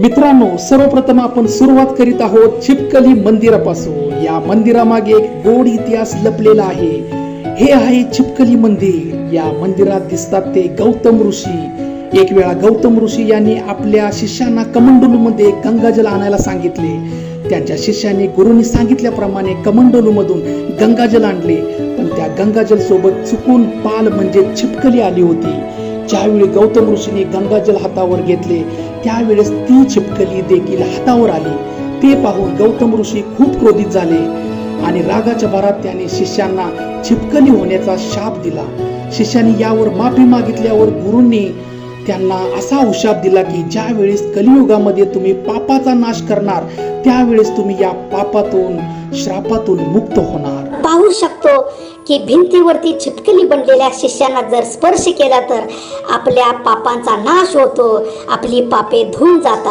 मित्रांनो, सर्वप्रथम आपण सुरुवात करीत आहोत चिपकली मंदिरापासून। या मंदिरामागे एक गोड इतिहास लपलेला आहे। हे आहे चिपकली मंदिर। या मंदिरात दिसतात ते गौतम ऋषी। एक वेळा गौतम ऋषी यांनी आपल्या शिष्यांना कमंडलूमध्ये गंगाजल आणायला सांगितले। त्यांच्या शिष्यांनी गुरुंनी सांगितल्याप्रमाणे कमंडलूमधून गंगाजल आणले, पण त्या गंगाजल सोबत चुकून पाल म्हणजे चिपकली आली होती। ज्यावेळी गौतम ऋषींनी गंगाजल हातावर घेतले, त्यावेळेस ती चिपकली देखील हातावर आली। ते पाहून गौतम ऋषी खूप क्रोधित झाले आणि रागाच्या भरात त्यांनी शिष्यांना चिपकली होण्याचा शाप दिला। शिष्यांनी यावर माफी मागितल्यावर गुरूंनी त्यांना असा उशाप दिला की ज्या वेळेस कलियुगामध्ये तुम्ही पापाचा नाश करणार, त्यावेळेस तुम्ही या पापातून, श्रापातून मुक्त होणार। पाहू शकतो की भिंतीवरती चिपकली बनलेल्या शिष्यांना जर स्पर्श केला तर आपल्या पापांचा नाश होतो, आपली पापे धुवून जातात।